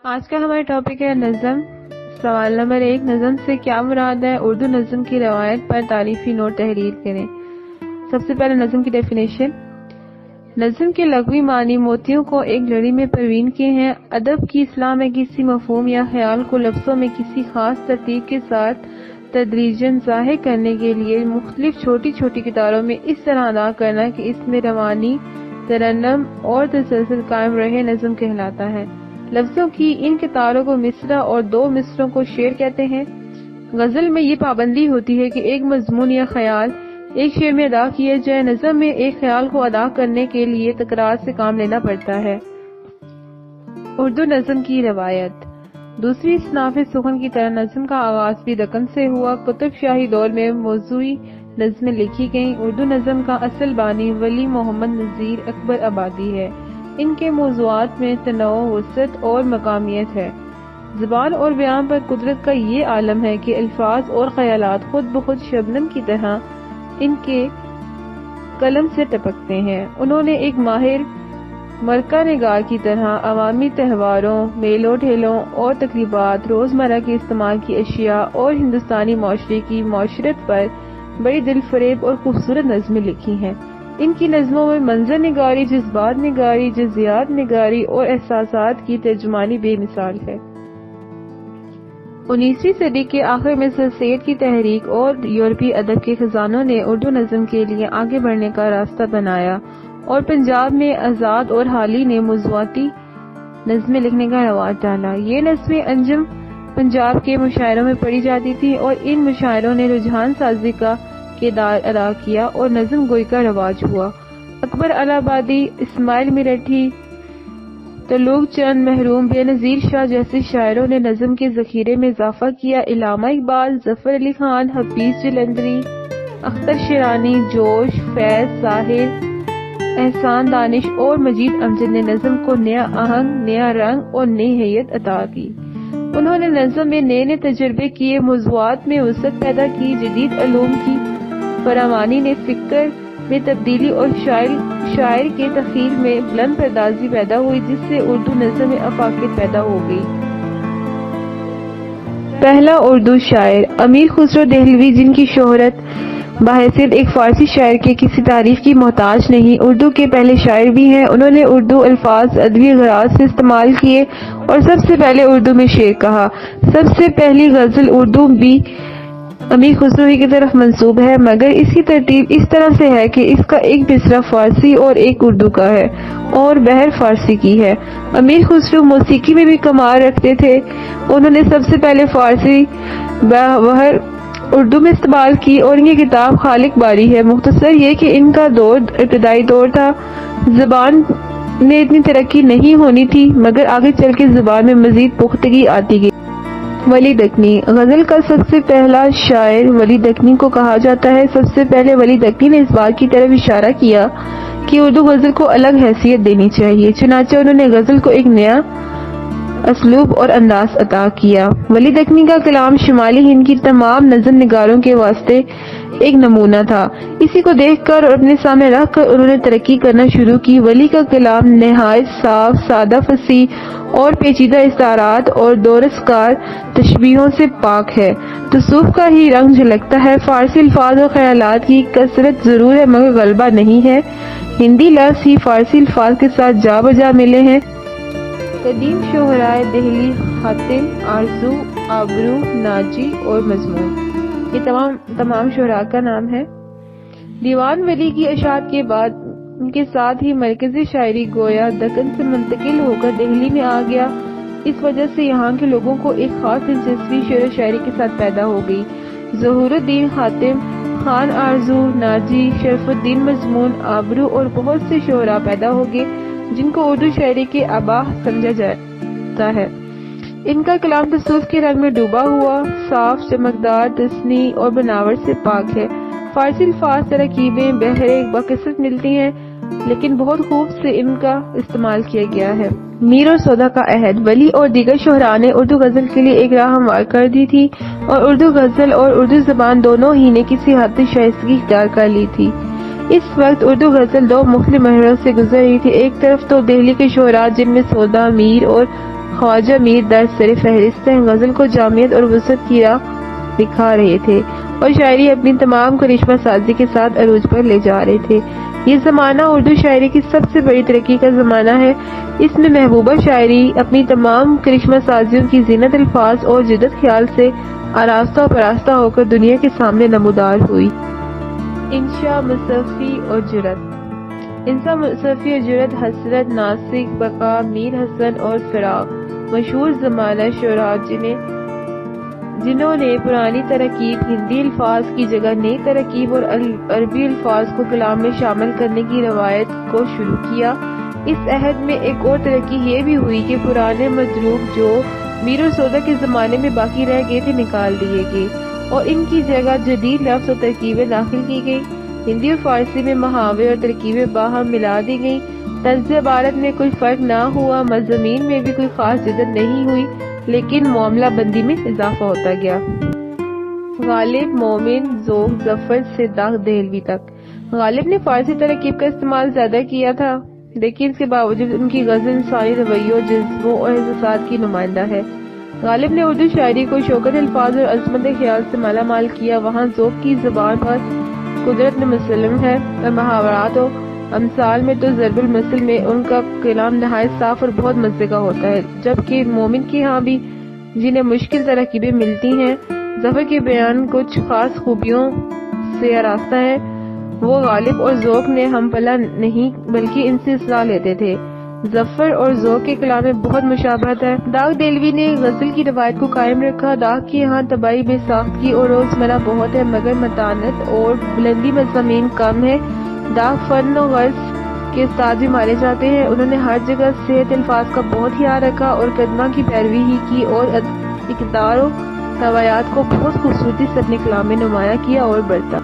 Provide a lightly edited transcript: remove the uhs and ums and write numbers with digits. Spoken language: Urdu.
آج کا ہمارا ٹاپک ہے نظم۔ سوال نمبر 1، نظم سے کیا مراد ہے؟ اردو نظم کی روایت پر تعریفی نوٹ تحریر کریں۔ سب سے پہلے نظم کی ڈیفینیشن۔ نظم کے لغوی معنی موتیوں کو ایک لڑی میں پروین کے ہیں۔ ادب کی اصطلاح میں کسی مفہوم یا خیال کو لفظوں میں کسی خاص ترتیب کے ساتھ تدریجاً ظاہر کرنے کے لیے مختلف چھوٹی چھوٹی کتاروں میں اس طرح ادا کرنا کہ اس میں روانی، ترنم اور تسلسل قائم رہے نظم کہلاتا ہے۔ لفظوں کی ان کتاروں کو مصرع اور 2 مصروں کو شعر کہتے ہیں۔ غزل میں یہ پابندی ہوتی ہے کہ ایک مضمون یا خیال ایک شعر میں ادا کیا جائے۔ نظم میں ایک خیال کو ادا کرنے کے لیے تکرار سے کام لینا پڑتا ہے۔ اردو نظم کی روایت۔ دوسری اصناف سخن کی طرح نظم کا آغاز بھی دکن سے ہوا۔ قطب شاہی دور میں موضوعی نظمیں لکھی گئیں۔ اردو نظم کا اصل بانی ولی محمد نذیر اکبر آبادی ہے۔ ان کے موضوعات میں تنوع، وسعت اور مقامیت ہے۔ زبان اور بیان پر قدرت کا یہ عالم ہے کہ الفاظ اور خیالات خود بخود شبنم کی طرح ان کے قلم سے ٹپکتے ہیں۔ انہوں نے ایک ماہر مرکہ نگار کی طرح عوامی تہواروں، میلوں ٹھیلوں اور تقریبات، روزمرہ کے استعمال کی اشیاء اور ہندوستانی معاشرے کی معاشرت پر بڑی دل فریب اور خوبصورت نظمیں لکھی ہیں۔ ان کی نظموں میں منظر نگاری، جذبات نگاری، جزیات نگاری اور احساسات کی ترجمانی بے مثال ہے۔ 19ویں صدی کے آخر میں سر سید کی تحریک اور یورپی ادب کے خزانوں نے اردو نظم کے لیے آگے بڑھنے کا راستہ بنایا اور پنجاب میں آزاد اور حالی نے موضوعاتی نظمیں لکھنے کا رواج ڈالا۔ یہ نظمیں انجم پنجاب کے مشاعروں میں پڑھی جاتی تھیں اور ان مشاعروں نے رجحان سازی کا کردار ادا کیا اور نظم گوئی کا رواج ہوا۔ اکبر الہ آبادی، اسماعیل میرٹھی، تلوک چند محروم، بے نظیر شاہ جیسے شاعروں نے نظم کے ذخیرے میں اضافہ کیا۔ علامہ اقبال، ظفر علی خان، حفیظ جلندری، اختر شیرانی، جوش، فیض، ساحر، احسان دانش اور مجید امجد نے نظم کو نیا آہنگ، نیا رنگ اور نئی حیت عطا کی۔ انہوں نے نظم میں نئے نئے تجربے کیے، موضوعات میں وسعت پیدا کی، جدید علوم کی فراوانی نے فکر میں تبدیلی اور شاعر کے تخیل میں بلند پردازی پیدا ہوئی، جس سے اردو نظم میں افاقیت پیدا ہو گئی۔ پہلا اردو شاعر امیر خسرو دہلوی، جن کی شہرت بحیثیت ایک فارسی شاعر کے کسی تعریف کی محتاج نہیں، اردو کے پہلے شاعر بھی ہیں۔ انہوں نے اردو الفاظ ادبی غرض سے استعمال کیے اور سب سے پہلے اردو میں شعر کہا۔ سب سے پہلی غزل اردو بھی امیر خسرو ہی کی طرف منسوب ہے، مگر اس کی ترتیب اس طرح سے ہے کہ اس کا ایک مصرع فارسی اور ایک اردو کا ہے اور بہر فارسی کی ہے۔ امیر خسرو موسیقی میں بھی کمال رکھتے تھے۔ انہوں نے سب سے پہلے فارسی بہر اردو میں استعمال کی اور ان کی کتاب خالق باری ہے۔ مختصر یہ کہ ان کا دور ابتدائی دور تھا، زبان میں اتنی ترقی نہیں ہونی تھی، مگر آگے چل کے زبان میں مزید پختگی آتی گئی۔ ولی دکنی غزل کا سب سے پہلا شاعر ولی دکنی کو کہا جاتا ہے۔ سب سے پہلے ولی دکنی نے اس بات کی طرف اشارہ کیا کہ اردو غزل کو الگ حیثیت دینی چاہیے، چنانچہ انہوں نے غزل کو ایک نیا اسلوب اور انداز عطا کیا۔ ولی دکنی کا کلام شمالی ہند کی تمام نظم نگاروں کے واسطے ایک نمونہ تھا۔ اسی کو دیکھ کر اور اپنے سامنے رکھ کر انہوں نے ترقی کرنا شروع کی۔ ولی کا کلام نہایت صاف، سادہ، فصیح اور پیچیدہ استعارات اور دورسکار تشبیہوں سے پاک ہے۔ تصوف کا ہی رنگ جھلکتا ہے۔ فارسی الفاظ اور خیالات کی کثرت ضرور ہے، مگر غلبہ نہیں ہے۔ ہندی لفظ ہی فارسی الفاظ کے ساتھ جا بجا ملے ہیں۔ قدیم شعرائے دہلی حاتم، آرزو، آبرو، ناجی اور مضمون، یہ تمام شعراء کا نام ہے۔ دیوان ولی کی اشاعت کے بعد ان کے ساتھ ہی مرکزی شاعری گویا دکن سے منتقل ہو کر دہلی میں آ گیا۔ اس وجہ سے یہاں کے لوگوں کو ایک خاص دلچسپی شعر و شاعری کے ساتھ پیدا ہو گئی۔ ظہور الدین حاتم، خان آرزو، ناجی، شرف الدین مضمون، آبرو اور بہت سے شعراء پیدا ہو گئے جن کو اردو شاعری کے آبا سمجھا جاتا ہے۔ ان کا کلام تصوف کے رنگ میں ڈوبا ہوا، صاف، چمکدار، تصنیع اور بناوٹ سے پاک ہے۔ فارسی الفاظ ترکیبیں بہرے بکثرت ملتی ہیں، لیکن بہت خوب سے ان کا استعمال کیا گیا ہے۔ میر اور سودا کا عہد ولی اور دیگر شعراء نے اردو غزل کے لیے ایک راہ ہموار کر دی تھی اور اردو غزل اور اردو زبان دونوں ہی نے کسی حد تک شائستگی اختیار کر لی تھی۔ اس وقت اردو غزل 2 مختلف مرحلوں سے گزر رہی تھی۔ ایک طرف تو دہلی کے شعراء جن میں سودا، میر اور خواجہ میر در سر فہرست ہیں، غزل کو جامعیت اور وسعت کی راہ دکھا رہے تھے اور شاعری اپنی تمام کرشمہ سازی کے ساتھ عروج پر لے جا رہے تھے۔ یہ زمانہ اردو شاعری کی سب سے بڑی ترقی کا زمانہ ہے۔ اس میں محبوبہ شاعری اپنی تمام کرشمہ سازیوں کی زینت الفاظ اور جدت خیال سے آراستہ و پراستہ ہو کر دنیا کے سامنے نمودار ہوئی۔ انشا، مصفی اور جرأت۔ انشا، مصفی اور جرأت، حسرت، ناسک، بقا، میر حسن اور فراق مشہور زمانہ شعراء جنہوں نے پرانی ترکیب ہندی الفاظ کی جگہ نئی ترکیب اور عربی الفاظ کو کلام میں شامل کرنے کی روایت کو شروع کیا۔ اس عہد میں ایک اور ترقی یہ بھی ہوئی کہ پرانے مضروب جو میر و سودا کے زمانے میں باقی رہ گئے تھے نکال دیے گئے اور ان کی جگہ جدید لفظ و ترکیبیں داخل کی گئی۔ ہندی اور فارسی میں محاورے اور ترکیبیں باہم ملا دی گئیں۔ طرز عبارت میں کوئی فرق نہ ہوا، مضامین میں بھی کوئی خاص جدت نہیں ہوئی، لیکن معاملہ بندی میں اضافہ ہوتا گیا۔ غالب، مومن، ذوق، ظفر سے داغ دہلوی تک۔ غالب نے فارسی ترکیب کا استعمال زیادہ کیا تھا، لیکن اس کے باوجود ان کی غزل انسانی رویوں، جذبوں اور احساسات کی نمائندہ ہے۔ غالب نے اردو شاعری کو شوکت الفاظ اور عظمت خیال سے مالا مال کیا۔ وہاں ذوق کی زبان پر قدرت مسلم ہے اور محاورات و امثال میں تو ضرب المثل میں ان کا کلام نہایت صاف اور بہت مزے کا ہوتا ہے، جبکہ مومن کے ہاں بھی جنہیں مشکل ترکیبیں ملتی ہیں، ظفر کے بیان کچھ خاص خوبیوں سے آراستہ ہے۔ وہ غالب اور ذوق نے ہم پلہ نہیں بلکہ ان سے اصلاح لیتے تھے۔ ظفر اور ذوق کے کلام میں بہت مشابہت ہے۔ داغ دہلوی نے غزل کی روایت کو قائم رکھا۔ داغ کی یہاں طبعی بے ساخت کی اور روزمرہ بہت ہے، مگر متانت اور بلندی مضامین کم ہے۔ داغ فن و غرض کے استاد بھی مارے جاتے ہیں۔ انہوں نے ہر جگہ صحت الفاظ کا بہت خیال رکھا اور قدمہ کی پیروی ہی کی اور اقدار و روایات کو بہت خوبصورتی سے اپنے کلام میں نمایاں کیا اور برتا۔